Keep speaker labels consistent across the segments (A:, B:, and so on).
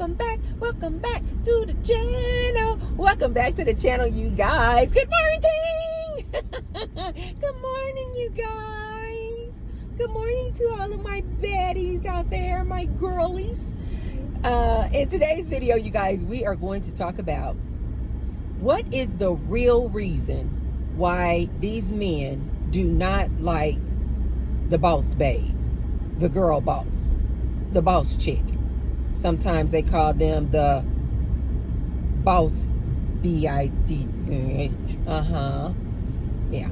A: welcome back to the channel. Welcome back to the channel, you guys. Good morning. Good morning, you guys. Good morning to all of my baddies out there, my girlies. In today's video, you guys, we are going to talk about what is the real reason why these men do not like the boss babe, the girl boss, the boss chick. Sometimes they call them the boss B-I-T-C-H. Yeah.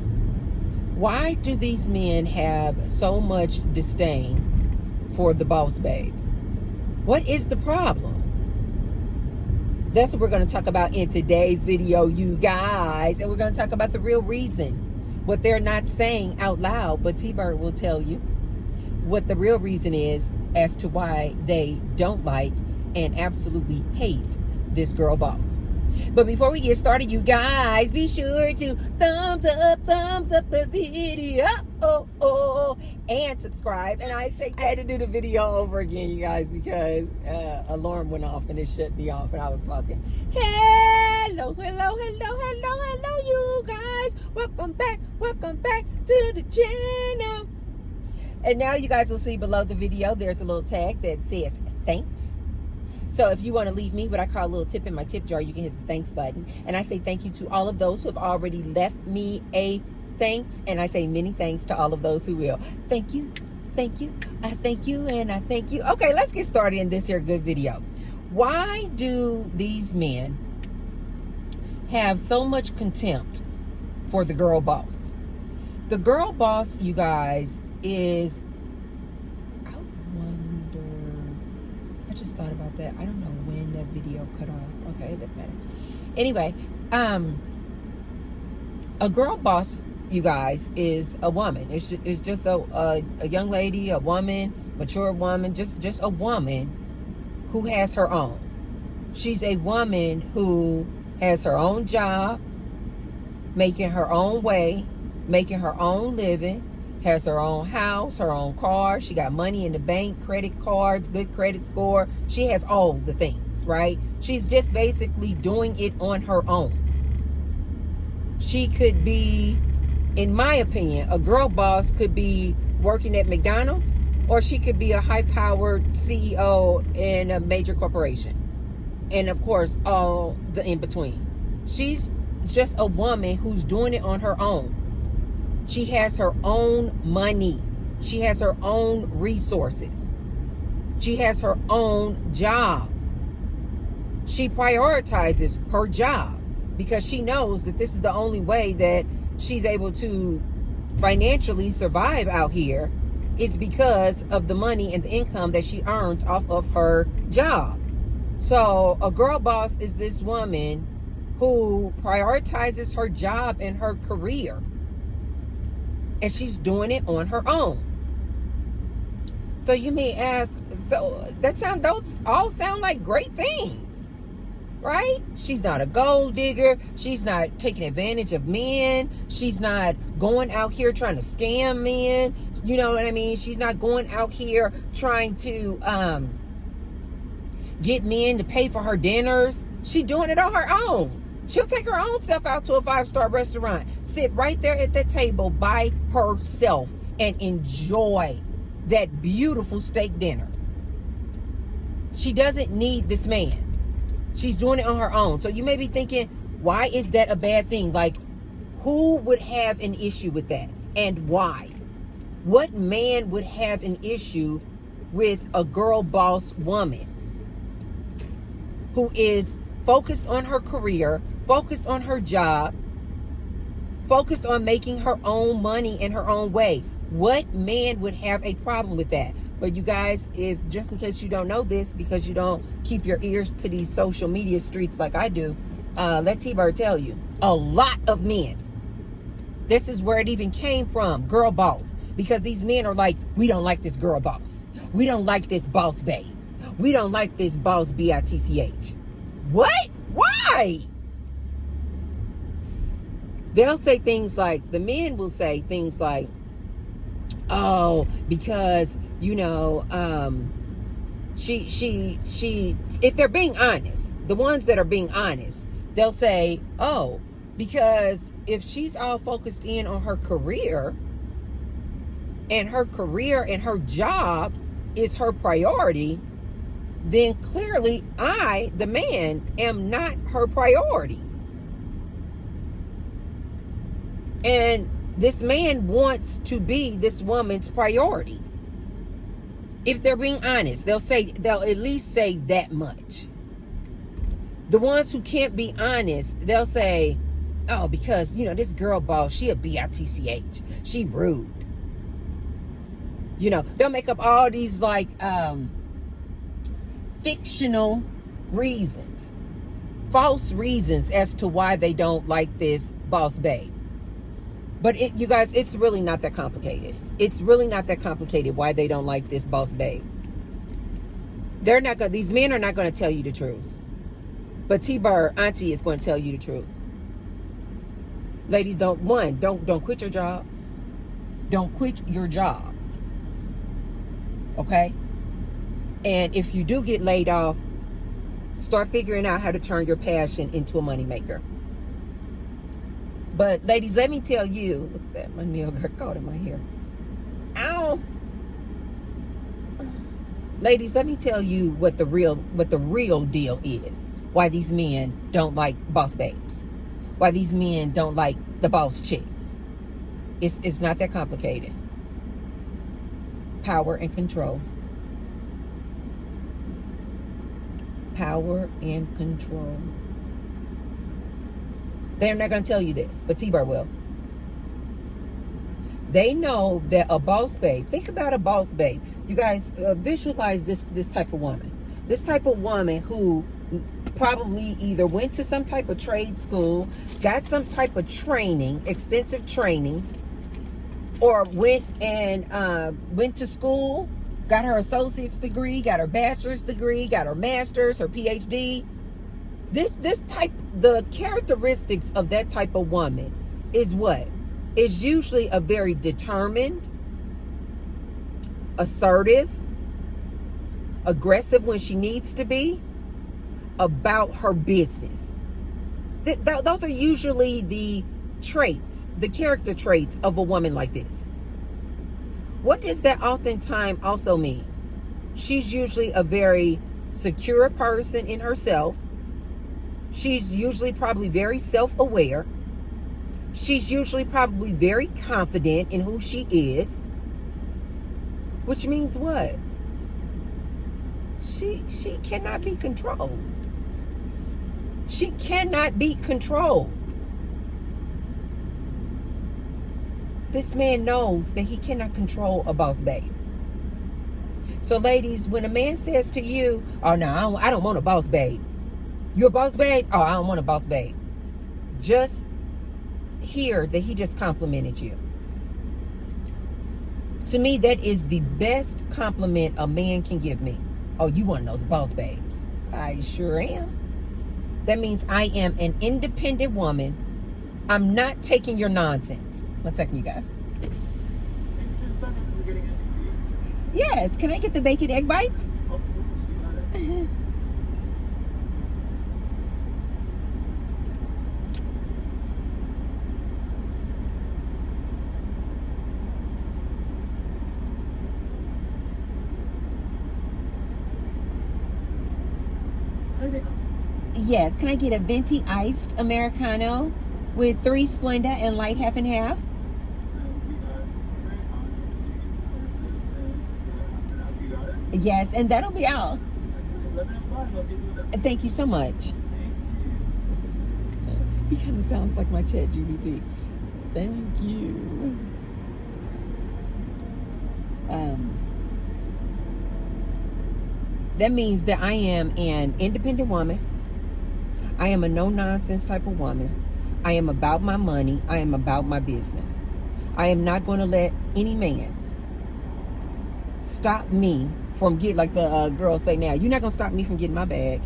A: Why do these men have so much disdain for the boss babe? What is the problem? That's what we're going to talk about in today's video, you guys. And we're going to talk about the real reason. What they're not saying out loud, but T-Bird will tell you what the real reason is as to why they don't like and absolutely hate this girl boss. But before we get started, you guys, be sure to thumbs up the video, and subscribe. And I had to do the video over again, you guys, because alarm went off and it shut me off and I was talking. Hello, you guys. Welcome back to the channel. And now you guys will see below the video, there's a little tag that says thanks. So if you want to leave me what I call a little tip in my tip jar, you can hit the thanks button. And I say thank you to all of those who have already left me a thanks. And I say many thanks to all of those who will. Thank you, I thank you, and I thank you. Okay, let's get started in this here good video. Why do these men have so much contempt for the girl boss? The girl boss, you guys, is, I just thought about that. I don't know when that video cut off. Okay, it doesn't matter. Anyway, a girl boss, you guys, is a woman. It's just a young lady, a woman, mature woman, just a woman who has her own. She's a woman who has her own job, making her own way, making her own living, has her own house, her own car. She got money in the bank, credit cards, good credit score. She has all the things, right? She's just basically doing it on her own. She could be, in my opinion, a girl boss could be working at McDonald's, or she could be a high-powered CEO in a major corporation. And of course, all the in-between. She's just a woman who's doing it on her own. She has her own money. She has her own resources. She has her own job. She prioritizes her job because she knows that this is the only way that she's able to financially survive out here is because of the money and the income that she earns off of her job. So a girl boss is this woman who prioritizes her job and her career. And she's doing it on her own. So you may ask, so those all sound like great things, right? She's not a gold digger. She's not taking advantage of men. She's not going out here trying to scam men. You know what I mean? She's not going out here trying to get men to pay for her dinners. She's doing it on her own. She'll take her own self out to a 5-star restaurant, sit right there at that table by herself and enjoy that beautiful steak dinner. She doesn't need this man. She's doing it on her own. So you may be thinking, why is that a bad thing? Like, who would have an issue with that? And why? What man would have an issue with a girl boss woman who is focused on her career, focused on her job, focused on making her own money in her own way? What man would have a problem with that? But you guys, if just in case you don't know this, because you don't keep your ears to these social media streets like I do, let T-Bird tell you, a lot of men, this is where it even came from, girl boss. Because these men are like, we don't like this girl boss. We don't like this boss babe. We don't like this boss B-I-T-C-H. What? Why? They'll say things like, the men will say things like, oh, because, you know, if they're being honest, the ones that are being honest, they'll say, oh, because if she's all focused in on her career and her job is her priority, then clearly I, the man, am not her priority. And this man wants to be this woman's priority. If they're being honest, they'll at least say that much. The ones who can't be honest, they'll say, oh, because, this girl boss, she a bitch. She rude. They'll make up all these like fictional reasons, false reasons as to why they don't like this boss babe. But you guys, it's really not that complicated. It's really not that complicated why they don't like this boss babe. These men are not going to tell you the truth. But T-Bird, Auntie, is going to tell you the truth. Ladies, don't quit your job. Don't quit your job. Okay? And if you do get laid off, start figuring out how to turn your passion into a moneymaker. But ladies, let me tell you, look at that, my nail got caught in my hair. Ow. Ladies, let me tell you what the real deal is. Why these men don't like boss babes. Why these men don't like the boss chick. It's not that complicated. Power and control. Power and control. They're not going to tell you this, but T-Bird will. They know that a boss babe, think about a boss babe. You guys visualize this type of woman. This type of woman who probably either went to some type of trade school, got some type of training, extensive training, or went to school, got her associate's degree, got her bachelor's degree, got her master's, her PhD. The characteristics of that type of woman is what? Is usually a very determined, assertive, aggressive when she needs to be, about her business. Those are usually the traits, the character traits of a woman like this. What does that oftentimes also mean? She's usually a very secure person in herself. She's usually probably very self-aware. She's usually probably very confident in who she is. Which means what? She cannot be controlled. She cannot be controlled. This man knows that he cannot control a boss babe. So ladies, when a man says to you, oh no, I don't want a boss babe. You a boss babe? Oh, I don't want a boss babe. Just hear that he just complimented you. To me, that is the best compliment a man can give me. Oh, you one of those boss babes. I sure am. That means I am an independent woman. I'm not taking your nonsense. 1 second, you guys. Yes, can I get the bacon egg bites? Yes, can I get a venti iced Americano with 3 Splenda and light half and half? Yes, and that'll be all. Thank you so much. He kind of sounds like my chat GBT. Thank you. That means that I am an independent woman. I am a no-nonsense type of woman. I am about my money. I am about my business. I am not going to let any man stop me from getting, like the girls say now, you're not going to stop me from getting my bag.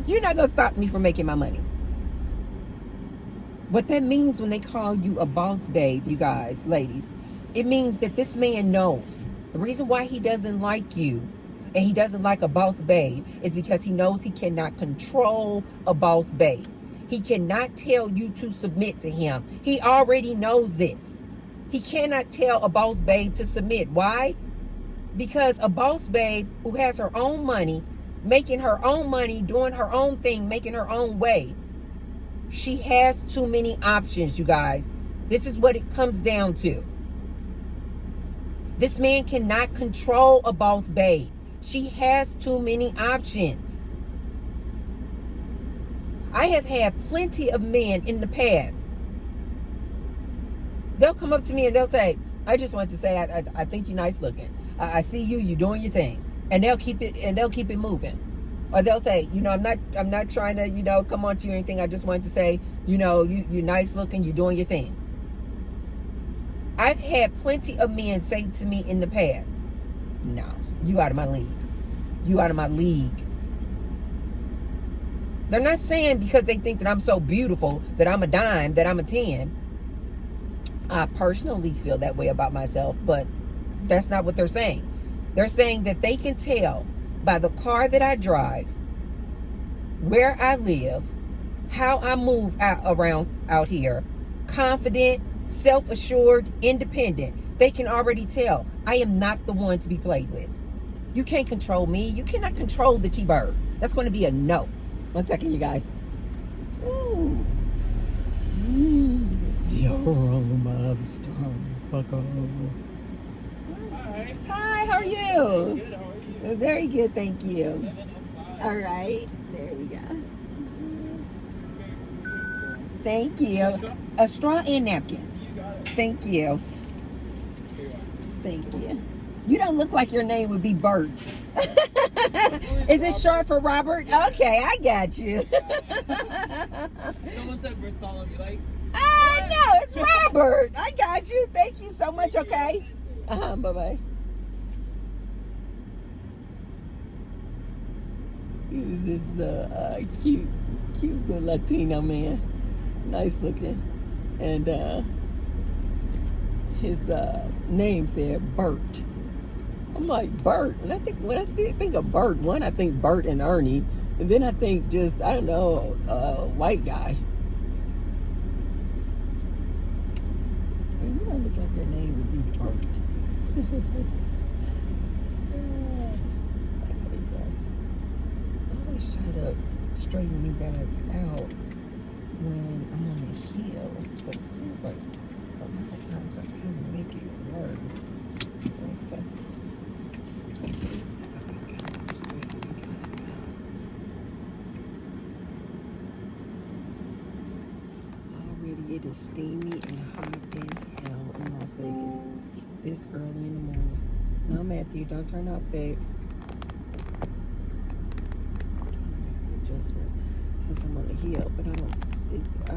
A: You're not going to stop me from making my money. What that means when they call you a boss babe, you guys, ladies, It means that this man knows. The reason why he doesn't like you and he doesn't like a boss babe is because he knows he cannot control a boss babe. He cannot tell you to submit to him. He already knows this. He cannot tell a boss babe to submit. Why? Because a boss babe who has her own money, making her own money, doing her own thing, making her own way, she has too many options, you guys. This is what it comes down to. This man cannot control a boss babe. She has too many options. I have had plenty of men in the past. They'll come up to me and they'll say, I just want to say, I think you're nice looking. I see you, you're doing your thing. And they'll keep it moving. Or they'll say, I'm not trying to, come on to you or anything. I just wanted to say, you're nice looking, you're doing your thing. I've had plenty of men say to me in the past, no, you out of my league. You out of my league. They're not saying because they think that I'm so beautiful, that I'm a dime, that I'm a 10. I personally feel that way about myself, but that's not what they're saying. They're saying that they can tell by the car that I drive, where I live, how I move around out here, confident, self-assured, independent. They can already tell I am not the one to be played with. You can't control me. You cannot control the T-Bird. That's going to be a no. 1 second, you guys. Ooh. The aroma of Starbucks.
B: Hi.
A: Hi, how are you?
B: Good, how are you?
A: Very good, thank you. All right, there we go. Thank you. A straw and napkins.
B: You got it.
A: Thank you.
B: Here you are.
A: Thank you. You don't look like your name would be Bert. Is it short for Robert? Okay, I got you.
B: Someone said Bartholomew, like.
A: Oh, no, it's Robert. I got you. Thank you so much, okay? Bye-bye. Who's this cute little Latino man? Nice looking. And his name said Bert. I'm like, Bert. And I think when I think of Bert, one, I think Bert and Ernie. And then I think just, I don't know, white guy. So you don't look like your name would be Bert. Okay, guys. I always try to straighten you guys out when I'm on the hill. But it seems like a lot of times I kind of make it worse. So, already it is steamy and hot as hell in Las Vegas this early in the morning. No, Matthew, don't turn off, babe. I'm trying to make the adjustment since I'm on the hill, but I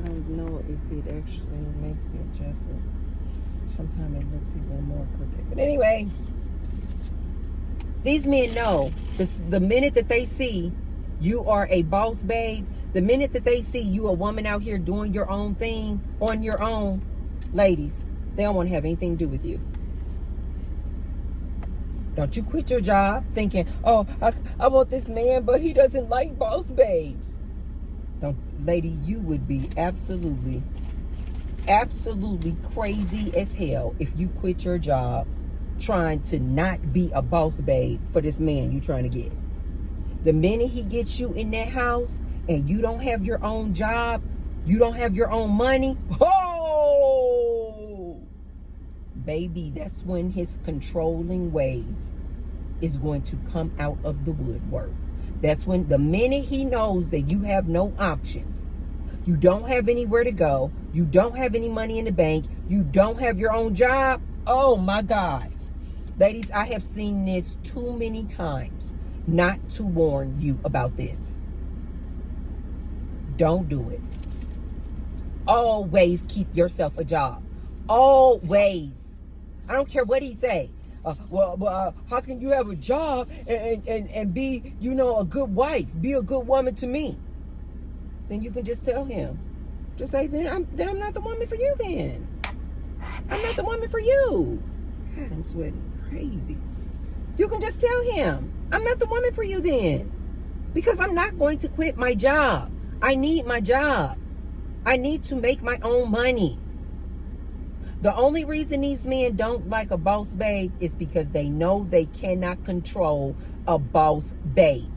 A: don't know if it actually makes the adjustment. Sometimes it looks even more crooked. But anyway, these men know this, the minute that they see you are a boss babe, the minute that they see you a woman out here doing your own thing on your own, ladies, they don't want to have anything to do with you. Don't you quit your job thinking, oh, I want this man, but he doesn't like boss babes. Don't, lady, you would be absolutely crazy as hell if you quit your job trying to not be a boss babe for this man you trying to get. The minute he gets you in that house and you don't have your own job, you don't have your own money, oh, baby, that's when his controlling ways is going to come out of the woodwork. That's when, the minute he knows that you have no options, you don't have anywhere to go, you don't have any money in the bank, you don't have your own job, oh my God. Ladies, I have seen this too many times not to warn you about this. Don't do it. Always keep yourself a job. Always. I don't care what he say. How can you have a job and be, a good wife, be a good woman to me? Then you can just tell him. Just say, then I'm not the woman for you then. I'm not the woman for you. God, I'm sweating crazy. You can just tell him, I'm not the woman for you then. Because I'm not going to quit my job. I need my job. I need to make my own money. The only reason these men don't like a boss babe is because they know they cannot control a boss babe.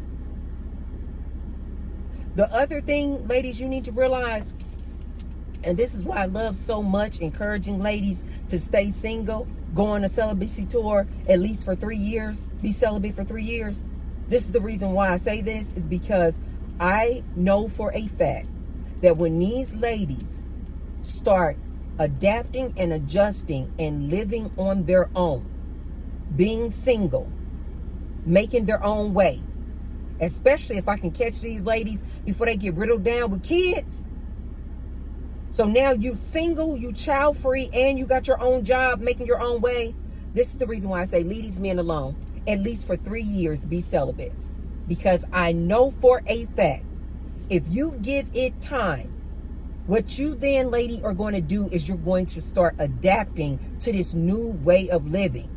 A: The other thing, ladies, you need to realize, and this is why I love so much encouraging ladies to stay single, go on a celibacy tour at least for 3 years, be celibate for 3 years. This is the reason why I say this, is because I know for a fact that when these ladies start adapting and adjusting and living on their own, being single, making their own way, especially if I can catch these ladies before they get riddled down with kids. So now you single, you child free, and you got your own job, making your own way. This is the reason why I say leave these men alone. At least for 3 years, be celibate. Because I know for a fact, if you give it time, what you then, lady, are going to do is you're going to start adapting to this new way of living.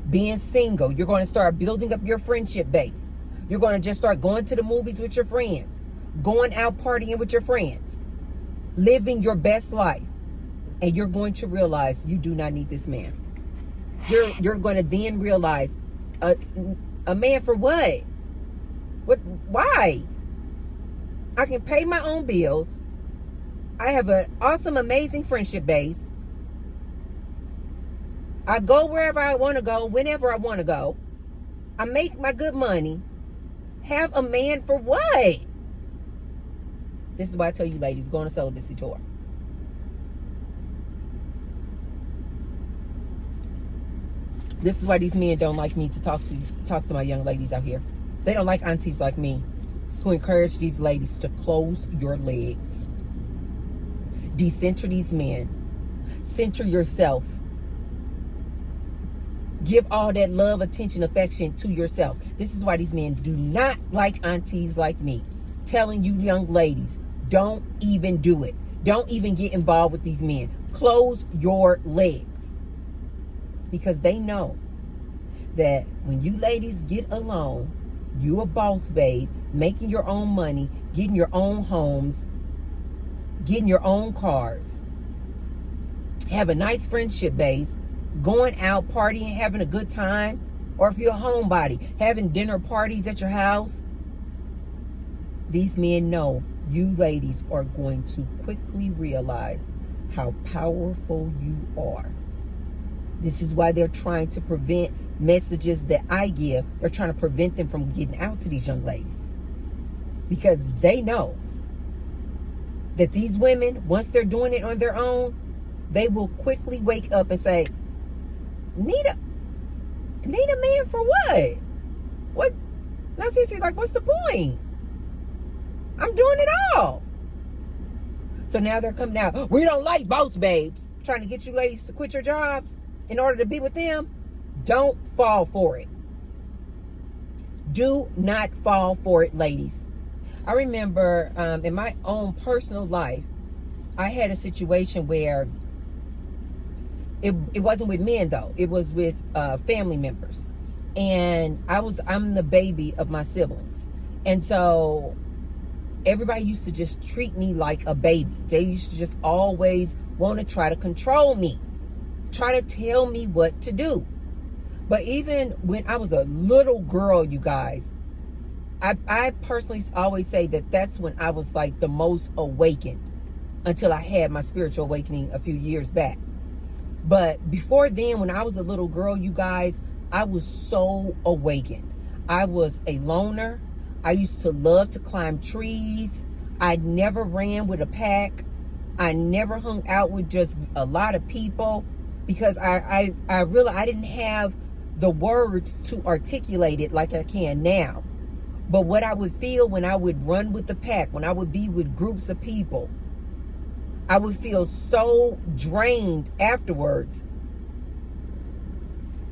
A: Being single, you're going to start building up your friendship base. You're going to just start going to the movies with your friends, going out partying with your friends, living your best life. And you're going to realize you do not need this man. You're going to then realize a man for what? What? Why? I can pay my own bills. I have an awesome, amazing friendship base. I go wherever I want to go, whenever I want to go. I make my good money. Have a man for what? This is why I tell you, ladies, go on a celibacy tour. This is why these men don't like me to talk to my young ladies out here. They don't like aunties like me who encourage these ladies to close your legs. Decenter these men. Center yourself. Give all that love, attention, affection to yourself. This is why these men do not like aunties like me. Telling you young ladies, don't even do it. Don't even get involved with these men. Close your legs. Because they know that when you ladies get alone, you a boss babe, making your own money, getting your own homes, getting your own cars, have a nice friendship base, going out partying, having a good time, or if you're a homebody, having dinner parties at your house. These men know you ladies are going to quickly realize how powerful you are. This is why they're trying to prevent messages that I give. They're trying to prevent them from getting out to these young ladies. Because they know that these women, once they're doing it on their own, they will quickly wake up and say, need a man for what? What? Now seriously, like, what's the point? I'm doing it all. So now they're coming out. We don't like boss babes. Trying to get you ladies to quit your jobs in order to be with them. Don't fall for it. Do not fall for it, ladies. I remember in my own personal life, I had a situation where it wasn't with men though. It was with family members. And I'm the baby of my siblings. And so everybody used to just treat me like a baby. They used to just always want to try to control me. Try to tell me what to do. But even when I was a little girl, you guys, I personally always say that that's when I was like the most awakened, until I had my spiritual awakening a few years back. But before then, when I was a little girl, you guys, I was so awakened. I was a loner. I used to love to climb trees. I never ran with a pack. I never hung out with just a lot of people, because I realized I didn't have the words to articulate it like I can now. But what I would feel when I would run with the pack, when I would be with groups of people, I would feel so drained afterwards.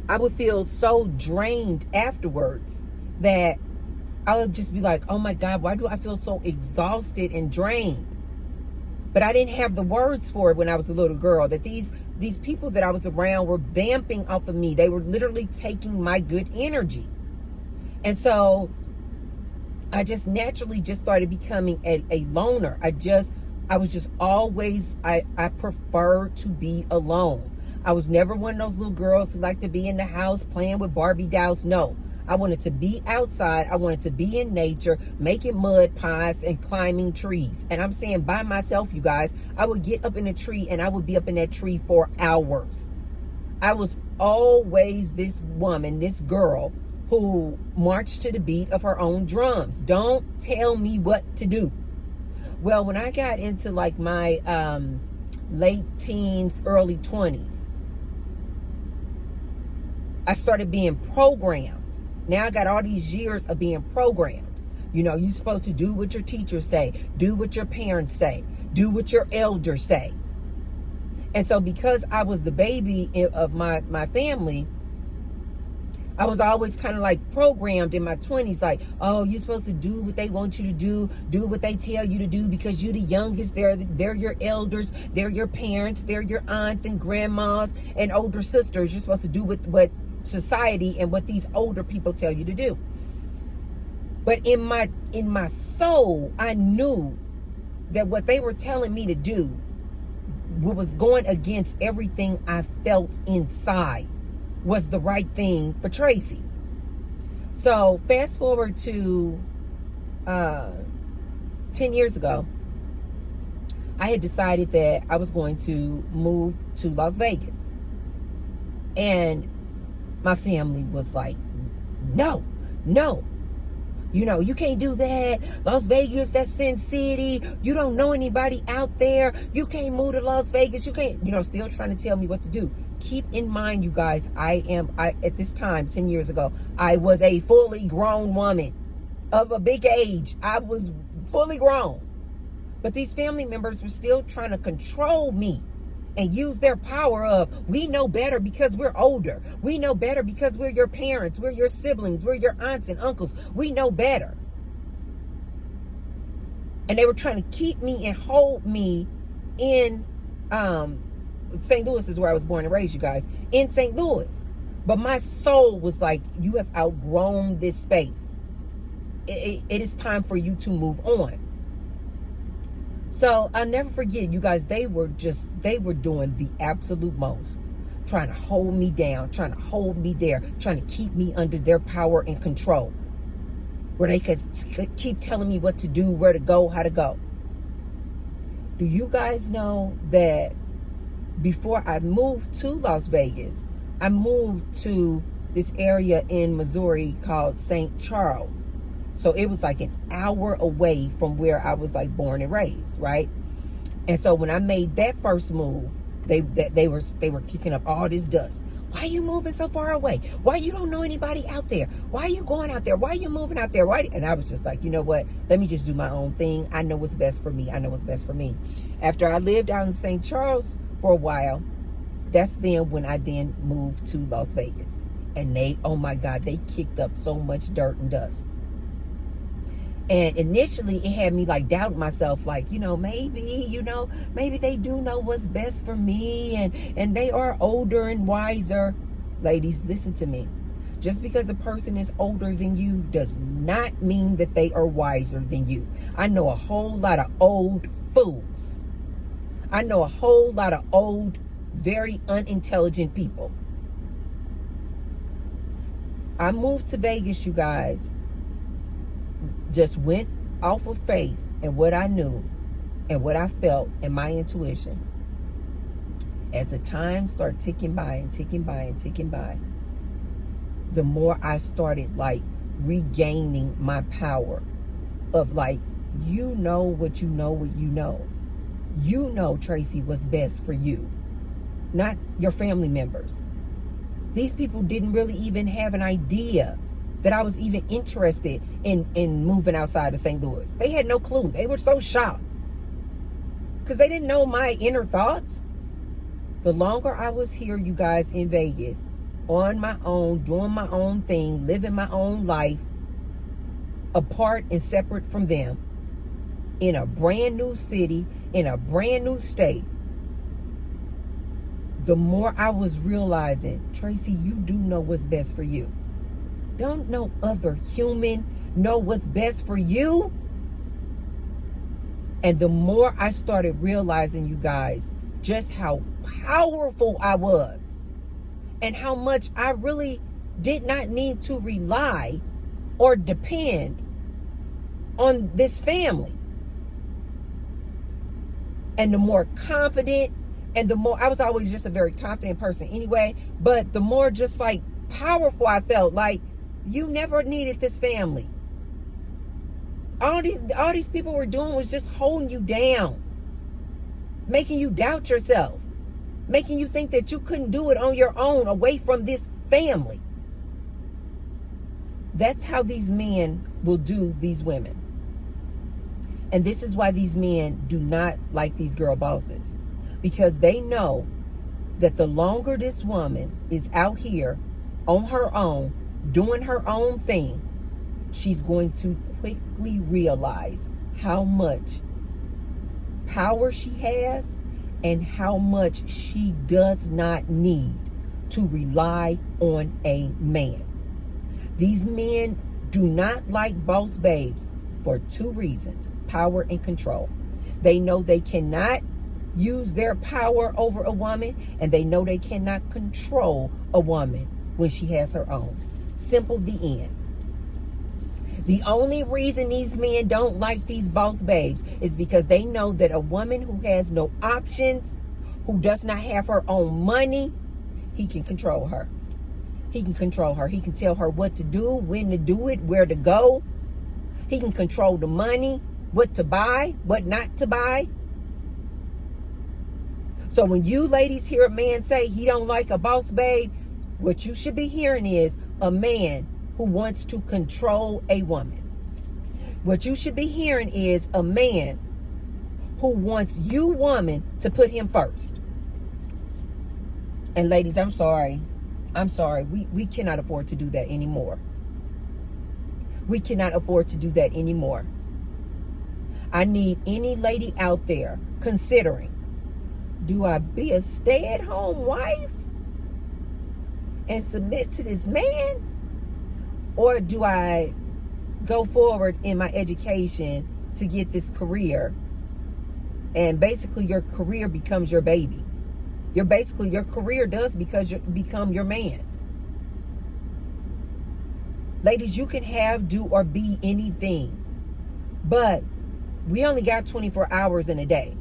A: I would feel so drained afterwards that I would just be like, oh my God, why do I feel so exhausted and drained? But I didn't have the words for it when I was a little girl, that these these people that I was around were vamping off of me. They were literally taking my good energy. And so I just naturally just started becoming a loner. I was just always, I prefer to be alone. I was never one of those little girls who like to be in the house playing with Barbie dolls. No, I wanted to be outside. I wanted to be in nature, making mud pies and climbing trees. And I'm saying by myself, you guys, I would get up in a tree and I would be up in that tree for hours. I was always this woman, this girl who marched to the beat of her own drums. Don't tell me what to do. Well, when I got into like my late teens, early 20s, I started being programmed. Now I got all these years of being programmed. You know, you're supposed to do what your teachers say, do what your parents say, do what your elders say. And so because I was the baby of my family, I was always kind of like programmed in my 20s, like, oh, you're supposed to do what they want you to do what they tell you to do because you're the youngest. They're your elders, they're your parents, they're your aunts and grandmas and older sisters. You're supposed to do what society and what these older people tell you to do. But in my soul, I knew that what they were telling me to do was going against everything I felt inside was the right thing for Tracy. So fast forward to 10 years ago, I had decided that I was going to move to Las Vegas. And my family was like, no. You know, you can't do that. Las Vegas, that's Sin City. You don't know anybody out there. You can't move to Las Vegas. You can't, still trying to tell me what to do. Keep in mind, you guys, I at this time, 10 years ago, I was a fully grown woman of a big age. I was fully grown. But these family members were still trying to control me and use their power of, we know better because we're older. We know better because we're your parents. We're your siblings. We're your aunts and uncles. We know better. And they were trying to keep me and hold me in St. Louis is where I was born and raised, you guys, in St. Louis. But my soul was like, you have outgrown this space. It is time for you to move on. So I'll never forget, you guys, they were doing the absolute most, trying to hold me down, trying to hold me there, trying to keep me under their power and control, where they could keep telling me what to do, where to go, how to go. Do you guys know that before I moved to Las Vegas, I moved to this area in Missouri called St. Charles. So it was like an hour away from where I was like born and raised, right? And so when I made that first move, they were kicking up all this dust. Why are you moving so far away? Why you don't know anybody out there? Why are you going out there? Why are you moving out there? Why? And I was just like, you know what? Let me just do my own thing. I know what's best for me. I know what's best for me. After I lived out in St. Charles for a while, that's then when I then moved to Las Vegas. And they, oh my God, they kicked up so much dirt and dust. And initially it had me like doubting myself, like, maybe they do know what's best for me and they are older and wiser. Ladies, listen to me. Just because a person is older than you does not mean that they are wiser than you. I know a whole lot of old fools. I know a whole lot of old, very unintelligent people. I moved to Vegas, you guys. Just went off of faith and what I knew and what I felt and my intuition. As the time started ticking by and ticking by and ticking by, the more I started like regaining my power of like, what you know. You know, Tracy, what's best for you, not your family members. These people didn't really even have an idea that I was even interested in moving outside of St. Louis. They had no clue. They were so shocked because they didn't know my inner thoughts. The longer I was here, you guys, in Vegas, on my own, doing my own thing, living my own life, apart and separate from them, in a brand new city, in a brand new state, the more I was realizing, Tracy, you do know what's best for you. Don't no other human know what's best for you. And the more I started realizing, you guys, just how powerful I was and how much I really did not need to rely or depend on this family. And the more confident, and the more, I was always just a very confident person anyway, but the more just like powerful I felt, like you never needed this family. All these people were doing was just holding you down, making you doubt yourself, making you think that you couldn't do it on your own away from this family. That's how these men will do these women. And this is why these men do not like these girl bosses, because they know that the longer this woman is out here on her own, doing her own thing, she's going to quickly realize how much power she has and how much she does not need to rely on a man. These men do not like boss babes for two reasons: power and control. They know they cannot use their power over a woman, and they know they cannot control a woman when she has her own. Simple, the end. The only reason these men don't like these boss babes is because they know that a woman who has no options, who does not have her own money, he can control her. He can control her. He can tell her what to do, when to do it, where to go. He can control the money, what to buy, what not to buy. So when you ladies hear a man say he don't like a boss babe, what you should be hearing is a man who wants to control a woman. What you should be hearing is a man who wants you, woman, to put him first. And ladies, I'm sorry. We cannot afford to do that anymore. We cannot afford to do that anymore. I need any lady out there considering, do I be a stay-at-home wife and submit to this man? Or do I go forward in my education to get this career? And basically your career becomes your baby. Your career does become your man. Ladies, you can have, do, or be anything. But we only got 24 hours in a day.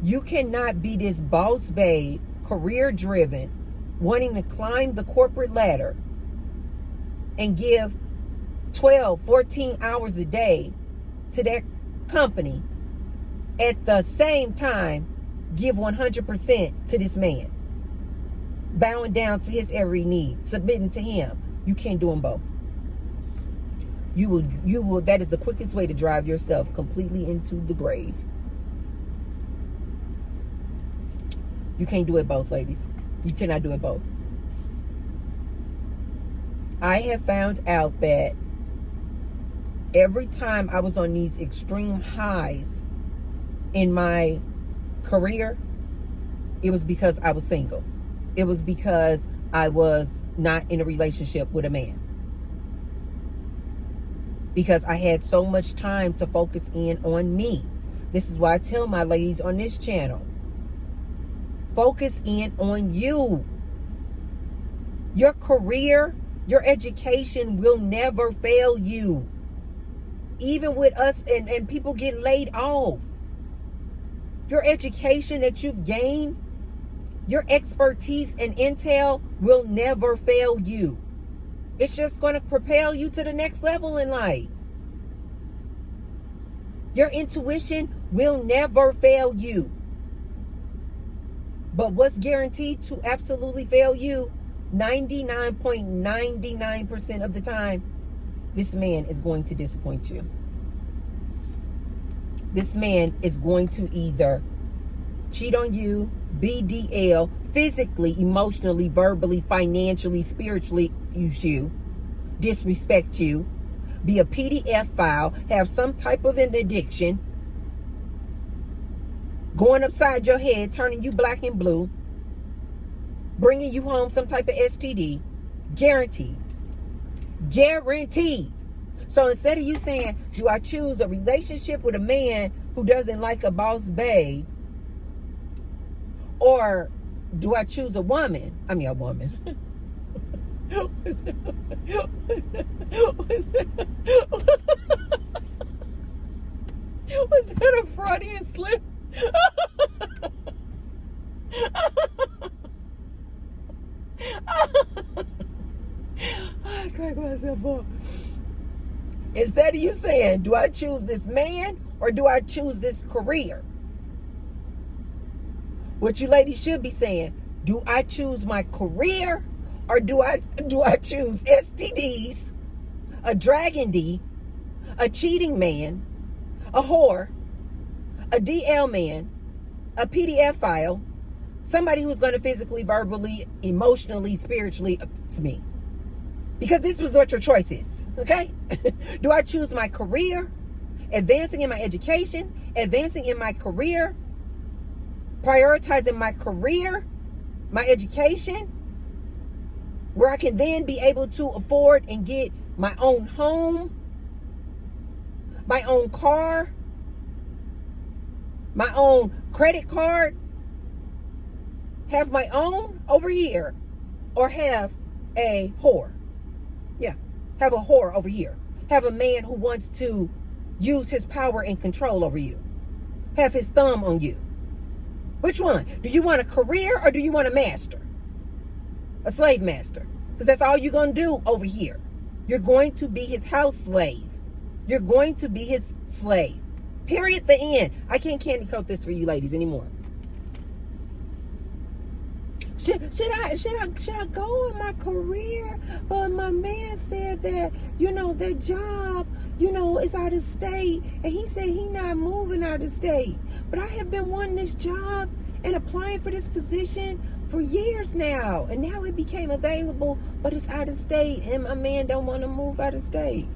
A: You cannot be this boss babe, career driven, wanting to climb the corporate ladder and give 12, 14 hours a day to that company. At the same time, give 100% to this man. Bowing down to his every need, submitting to him. You can't do them both. You will, that is the quickest way to drive yourself completely into the grave. You can't do it both, ladies. You cannot do it both. I have found out that every time I was on these extreme highs in my career, it was because I was single. It was because I was not in a relationship with a man. Because I had so much time to focus in on me. This is why I tell my ladies on this channel, focus in on you. Your career, your education will never fail you. Even with us and people get laid off. Your education that you've gained, your expertise and intel will never fail you. It's just going to propel you to the next level in life. Your intuition will never fail you. But what's guaranteed to absolutely fail you, 99.99% of the time, this man is going to disappoint you. This man is going to either cheat on you, BDL, physically, emotionally, verbally, financially, spiritually use you, disrespect you, be a PDF file, have some type of an addiction, going upside your head, turning you black and blue, bringing you home some type of STD. Guaranteed. Guaranteed. So instead of you saying, do I choose a relationship with a man who doesn't like a boss babe? Or do I choose a woman? I mean, a woman. Was that a Freudian slip? I crack myself up. Instead of you saying, do I choose this man or do I choose this career? What you ladies should be saying, do I choose my career or do I choose STDs, a dragon D, a cheating man, a whore, a DL man, a PDF file, somebody who's going to physically, verbally, emotionally, spiritually abuse me? Because this was what your choice is, okay? Do I choose my career, advancing in my education, advancing in my career, prioritizing my career, my education, where I can then be able to afford and get my own home, my own car, my own credit card, have my own over here, or have a whore? Yeah, have a whore over here. Have a man who wants to use his power and control over you. Have his thumb on you. Which one? Do you want a career or do you want a master? A slave master? Because that's all you're going to do over here. You're going to be his house slave. You're going to be his slave. Period. The end. I can't candy coat this for you ladies anymore. Should I go in my career? But my man said that, that job, is out of state. And he said he not moving out of state. But I have been wanting this job and applying for this position for years now. And now it became available, but it's out of state. And my man don't want to move out of state.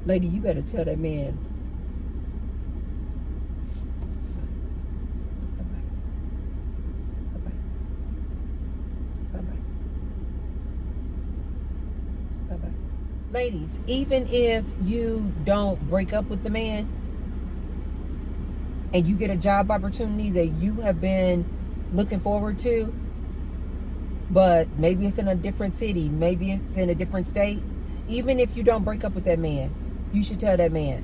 A: Lady, you better tell that man. Ladies, even if you don't break up with the man and you get a job opportunity that you have been looking forward to, but maybe it's in a different city, maybe it's in a different state, even if you don't break up with that man, you should tell that man,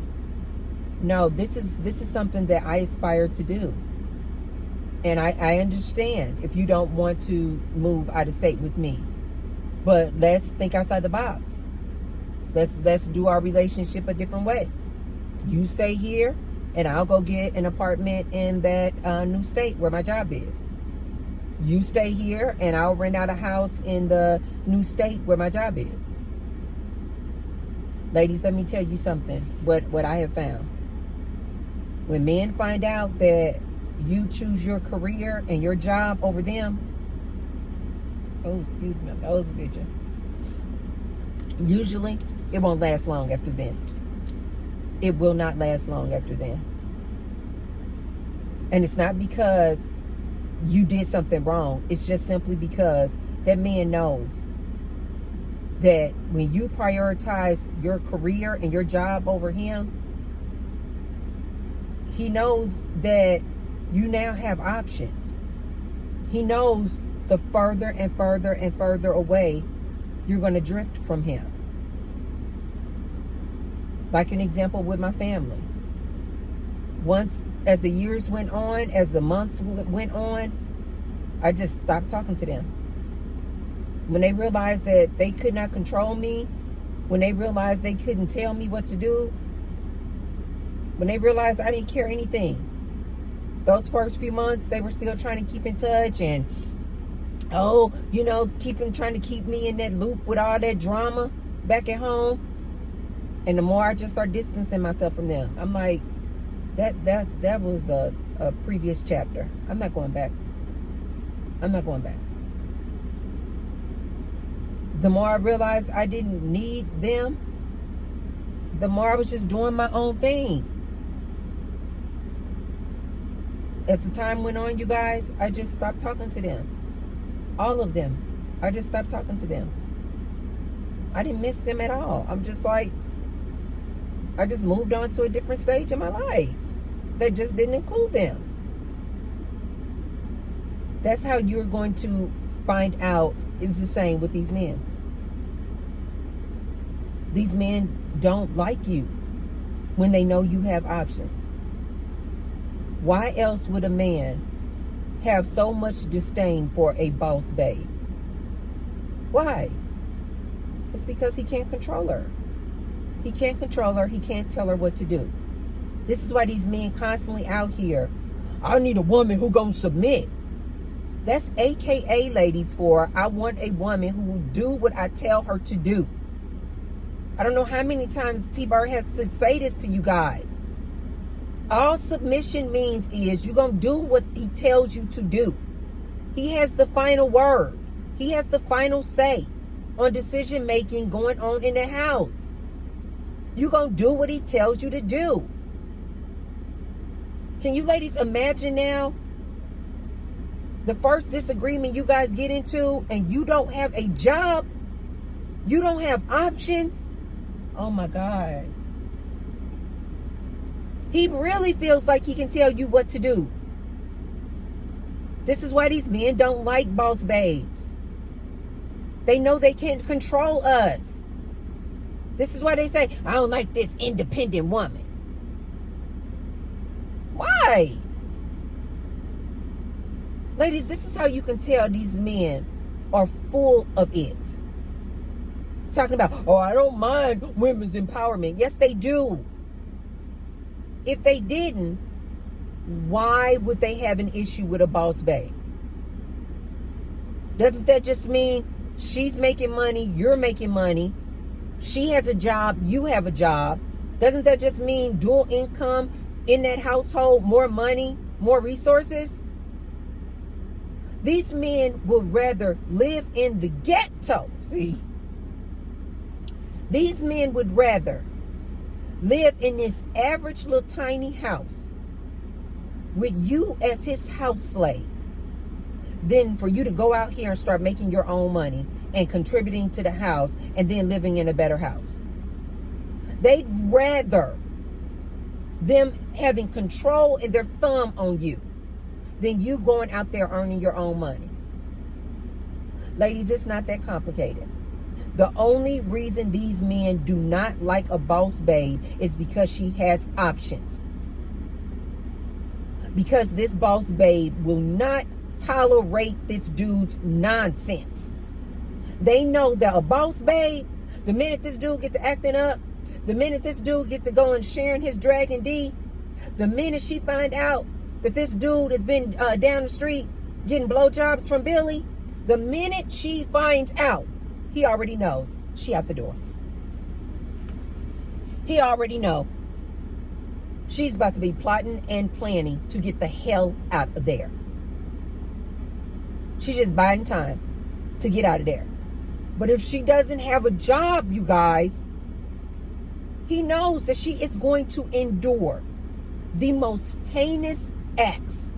A: no, this is something that I aspire to do. And I understand if you don't want to move out of state with me, but let's think outside the box. Let's do our relationship a different way. You stay here, and I'll go get an apartment in that new state where my job is. You stay here, and I'll rent out a house in the new state where my job is. Ladies, let me tell you something. What I have found. When men find out that you choose your career and your job over them, oh, excuse me, my nose is itching. Usually, it won't last long after then. It will not last long after then. And it's not because you did something wrong. It's just simply because that man knows that when you prioritize your career and your job over him, he knows that you now have options. He knows the further and further and further away you're going to drift from him. Like an example with my family. Once, as the years went on, as the months went on, I just stopped talking to them. When they realized that they could not control me, when they realized they couldn't tell me what to do, when they realized I didn't care anything, those first few months, they were still trying to keep in touch and, trying to keep me in that loop with all that drama back at home. And the more I just start distancing myself from them, I'm like, that was a previous chapter. I'm not going back. I'm not going back. The more I realized I didn't need them, the more I was just doing my own thing. as the time went on, you guys, I just stopped talking to them. All of them. I just stopped talking to them. I didn't miss them at all. I'm just like, I just moved on to a different stage in my life that just didn't include them. That's how you're going to find out is the same with these men. These men don't like you when they know you have options. Why else would a man have so much disdain for a boss babe? Why? It's because he can't control her. He can't control her. He can't tell her what to do. This is why these men constantly out here, I need a woman who gonna submit. That's AKA, ladies, for I want a woman who will do what I tell her to do. I don't know how many times T-Bird has to say this to you guys. All submission means is you're going to do what he tells you to do. He has the final word. He has the final say on decision making going on in the house. You're going to do what he tells you to do. Can you ladies imagine now the first disagreement you guys get into and you don't have a job? You don't have options? Oh my God. He really feels like he can tell you what to do. This is why these men don't like boss babes. They know they can't control us. This is why they say, I don't like this independent woman. Why? Ladies, this is how you can tell these men are full of it. Talking about, oh, I don't mind women's empowerment. Yes, they do. If they didn't, why would they have an issue with a boss babe? Doesn't that just mean she's making money, you're making money, she has a job, you have a job? Doesn't that just mean dual income in that household, more money, more resources? These men would rather live in the ghetto. See? These men would rather live in this average little tiny house with you as his house slave than for you to go out here and start making your own money and contributing to the house and then living in a better house. They'd rather them having control and their thumb on you than you going out there earning your own money. Ladies, it's not that complicated. The only reason these men do not like a boss babe is because she has options. Because this boss babe will not tolerate this dude's nonsense. They know that a boss babe, the minute this dude get to acting up, the minute this dude get to go and sharing his Dragon D, the minute she find out that this dude has been down the street getting blowjobs from Billy, the minute she finds out, he already knows she out the door. He already know she's about to be plotting and planning to get the hell out of there. She's just buying time to get out of there. But if she doesn't have a job, you guys, he knows that she is going to endure the most heinous acts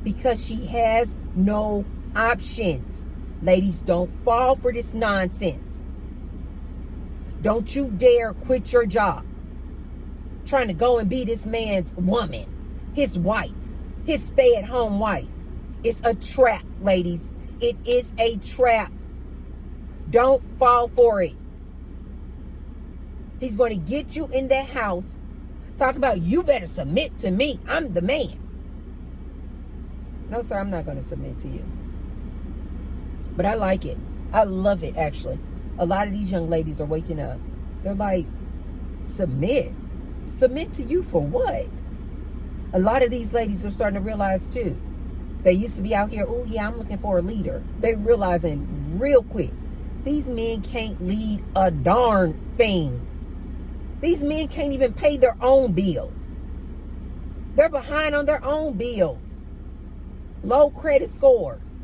A: because she has no options. Ladies, don't fall for this nonsense. Don't you dare quit your job trying to go and be this man's woman, his wife, his stay-at-home wife. It's a trap, ladies. It is a trap. Don't fall for it. He's going to get you in that house, talk about you better submit to me. I'm the man. No, sir, I'm not going to submit to you. But I like it. I love it, actually. A lot of these young ladies are waking up. They're like, submit? Submit to you for what? A lot of these ladies are starting to realize, too. They used to be out here, oh, yeah, I'm looking for a leader. They're realizing real quick, these men can't lead a darn thing. These men can't even pay their own bills. They're behind on their own bills. Low credit scores.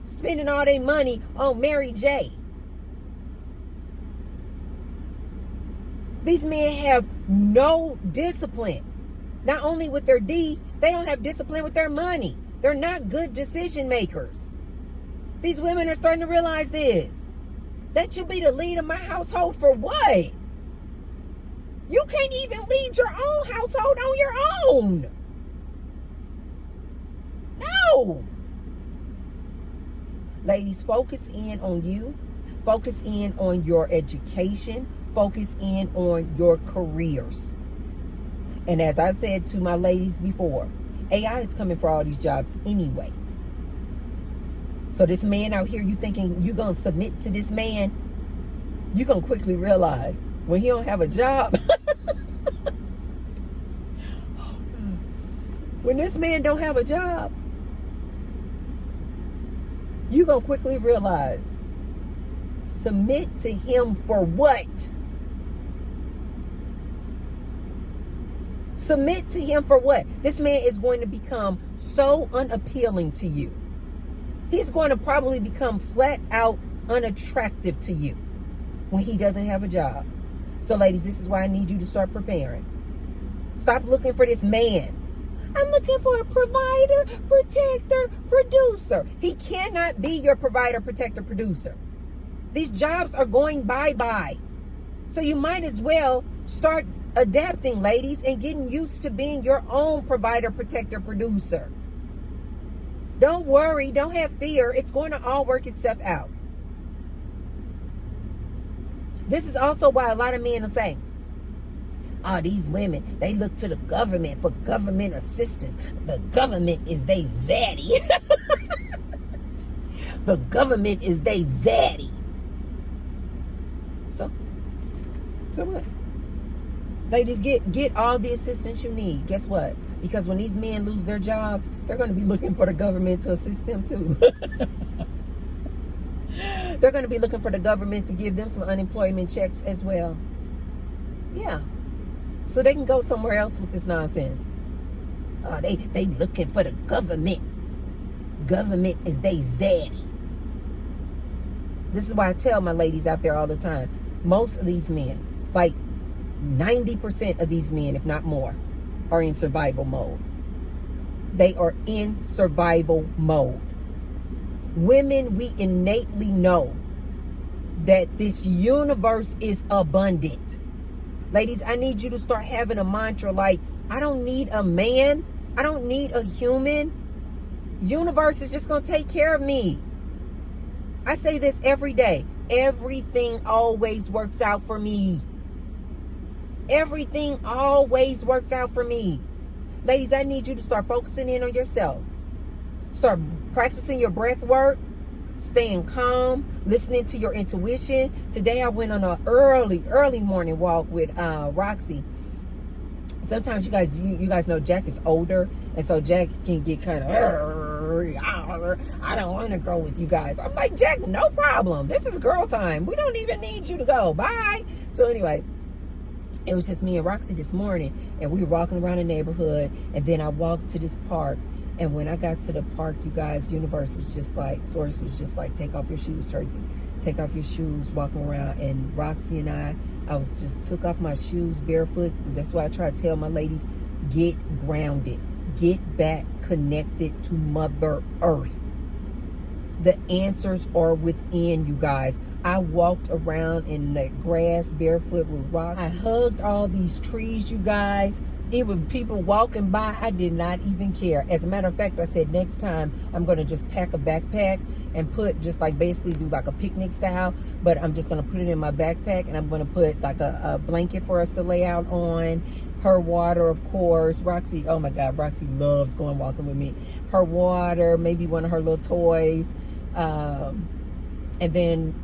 A: Spending all their money on Mary J. These men have no discipline. Not only with their D, they don't have discipline with their money. They're not good decision makers. These women are starting to realize this. That you be the lead of my household for what? You can't even lead your own household on your own. No. Ladies, focus in on you. Focus in on your education. Focus in on your careers. And as I've said to my ladies before, AI is coming for all these jobs anyway. So this man out here, you thinking you're going to submit to this man, you're going to quickly realize when he don't have a job, when this man don't have a job, you're going to quickly realize, submit to him for what? Submit to him for what? This man is going to become so unappealing to you. He's going to probably become flat out unattractive to you when he doesn't have a job. So ladies, this is why I need you to start preparing. Stop looking for this man. I'm looking for a provider, protector, producer. He cannot be your provider, protector, producer. These jobs are going bye-bye. So you might as well start adapting, ladies, and getting used to being your own provider, protector, producer. Don't worry. Don't have fear. It's going to all work itself out. This is also why a lot of men are saying, oh, these women, they look to the government for government assistance. The government is they zaddy. The government is they zaddy. So what? Ladies, get all the assistance you need. Guess what? Because when these men lose their jobs, they're going to be looking for the government to assist them too. They're going to be looking for the government to give them some unemployment checks as well. Yeah. So they can go somewhere else with this nonsense. They looking for the government. Government is they zaddy. This is why I tell my ladies out there all the time. Most of these men, like 90% of these men, if not more, are in survival mode. They are in survival mode. Women, we innately know that this universe is abundant. Ladies, I need you to start having a mantra like, I don't need a man. I don't need a human. Universe is just going to take care of me. I say this every day. Everything always works out for me. Everything always works out for me. Ladies, I need you to start focusing in on yourself. Start practicing your breath work, staying calm, listening to your intuition. Today I went on an early morning walk with Roxy. Sometimes you guys know Jack is older, and so Jack can get kind of, I don't want to go with you guys. I'm like, Jack, no problem. This is girl time. We don't even need you to go. Bye. So anyway, it was just me and Roxy this morning, and we were walking around the neighborhood, and then I walked to this park. And when I got to the park, you guys, universe was just like, source was just like, take off your shoes, Tracy. Take off your shoes, walking around. And Roxy and I was just took off my shoes barefoot. That's why I try to tell my ladies, get grounded. Get back connected to Mother Earth. The answers are within, you guys. I walked around in the grass barefoot with Roxy. I hugged all these trees, you guys. It was people walking by. I did not even care. As a matter of fact, I said next time I'm going to just pack a backpack and put just like basically do like a picnic style, but I'm just going to put it in my backpack, and I'm going to put like a blanket for us to lay out on. Her water, of course. Roxy, oh my God, Roxy loves going walking with me. Her water, maybe one of her little toys. And then,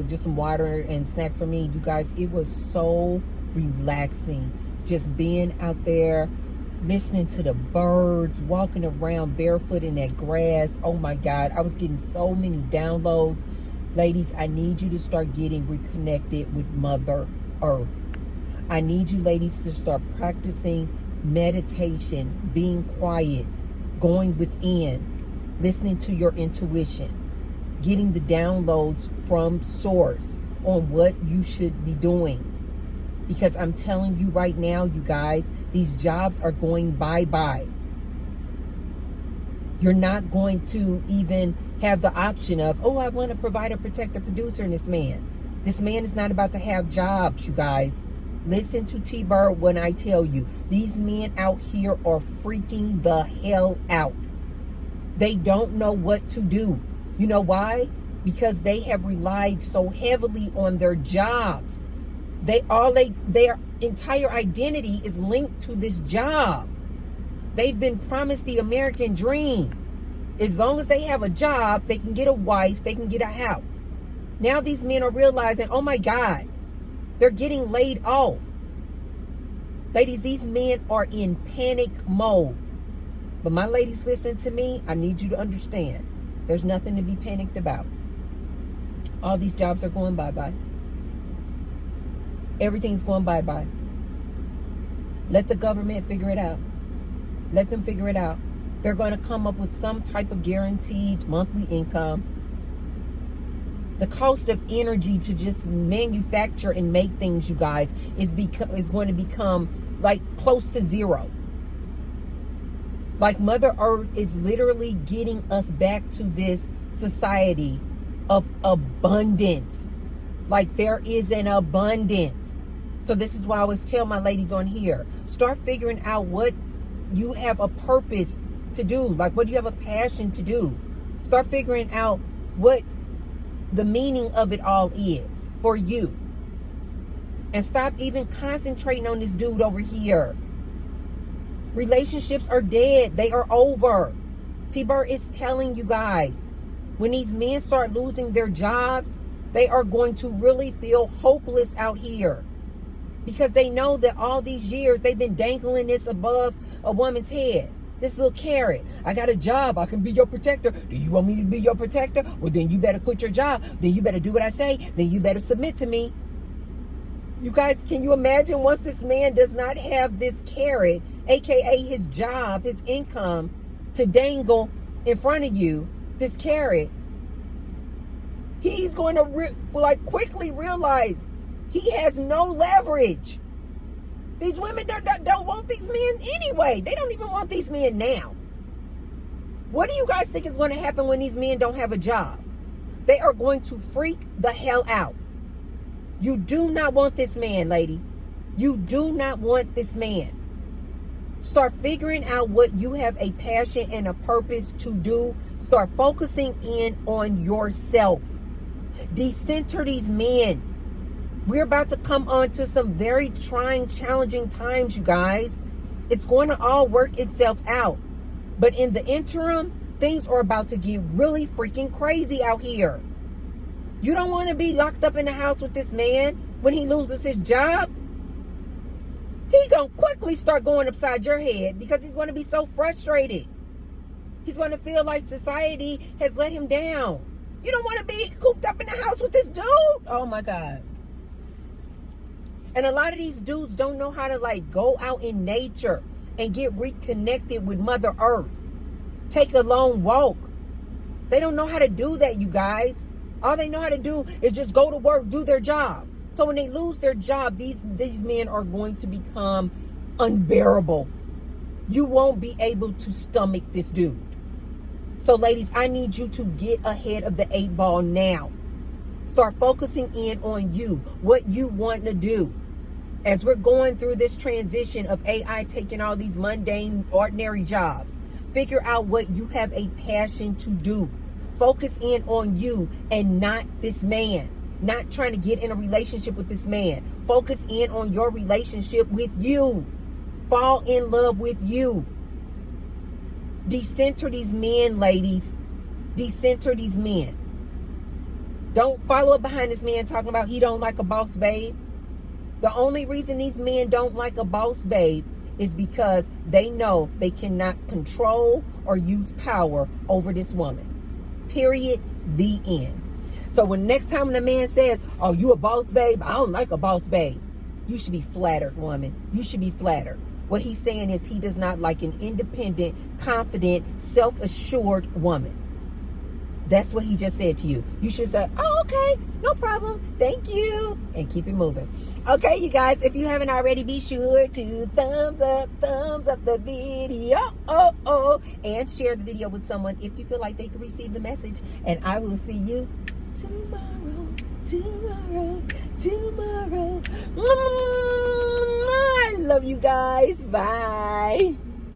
A: just some water and snacks for me. You guys, it was so relaxing. Just being out there, listening to the birds, walking around barefoot in that grass. Oh my God, I was getting so many downloads. Ladies, I need you to start getting reconnected with Mother Earth. I need you ladies to start practicing meditation, being quiet, going within, listening to your intuition, getting the downloads from source on what you should be doing. Because I'm telling you right now, you guys, these jobs are going bye-bye. You're not going to even have the option of, oh, I want to provide a protector, producer in this man. This man is not about to have jobs, you guys. Listen to T-Bird when I tell you, these men out here are freaking the hell out. They don't know what to do. You know why? Because they have relied so heavily on their jobs. Their entire identity is linked to this job. They've been promised the American dream. As long as they have a job, they can get a wife, they can get a house. Now these men are realizing, oh my God, they're getting laid off. Ladies, these men are in panic mode. But my ladies, listen to me. I need you to understand. There's nothing to be panicked about. All these jobs are going bye-bye. Everything's going bye-bye. Let the government figure it out. Let them figure it out. They're going to come up with some type of guaranteed monthly income. The cost of energy to just manufacture and make things, you guys, is going to become like close to zero. Like Mother Earth is literally getting us back to this society of abundance. Like there is an abundance. So this is why I always tell my ladies on here, start figuring out what you have a purpose to do. Like what do you have a passion to do? Start figuring out what the meaning of it all is for you. And stop even concentrating on this dude over here. Relationships are dead. They are over. T-Bird is telling you guys, when these men start losing their jobs, they are going to really feel hopeless out here. Because they know that all these years they've been dangling this above a woman's head. This little carrot. I got a job. I can be your protector. Do you want me to be your protector? Well, then you better quit your job. Then you better do what I say. Then you better submit to me. You guys, can you imagine once this man does not have this carrot, aka his job, his income, to dangle in front of you, this carrot, he's going to quickly realize he has no leverage. These women don't want these men anyway. They don't even want these men now. What do you guys think is going to happen when these men don't have a job? They are going to freak the hell out. You do not want this man, lady. You do not want this man. Start figuring out what you have a passion and a purpose to do. Start focusing in on yourself. Decenter these men. We're about to come on to some very trying, challenging times, you guys. It's going to all work itself out. But in the interim, things are about to get really freaking crazy out here. You don't want to be locked up in the house with this man when he loses his job. He's going to quickly start going upside your head because he's going to be so frustrated. He's going to feel like society has let him down. You don't want to be cooped up in the house with this dude. Oh my God. And a lot of these dudes don't know how to go out in nature and get reconnected with Mother Earth. Take a long walk. They don't know how to do that, you guys. All they know how to do is just go to work, do their job. So when they lose their job, these men are going to become unbearable. You won't be able to stomach this dude. So ladies, I need you to get ahead of the 8 ball now. Start focusing in on you, what you want to do. As we're going through this transition of AI taking all these mundane, ordinary jobs, figure out what you have a passion to do. Focus in on you and not this man. Not trying to get in a relationship with this man. Focus in on your relationship with you. Fall in love with you. Decenter these men, ladies. Decenter these men. Don't follow up behind this man talking about he don't like a boss babe. The only reason these men don't like a boss babe is because they know they cannot control or use power over this woman. Period. The end. So when next time when a man says, oh, you a boss babe? I don't like a boss babe. You should be flattered, woman. You should be flattered. What he's saying is he does not like an independent, confident, self-assured woman. That's what he just said to you. You should say, oh, okay, no problem. Thank you. And keep it moving. Okay, you guys, if you haven't already, be sure to thumbs up the video. And share the video with someone if you feel like they can receive the message. And I will see you tomorrow. I love you guys. Bye.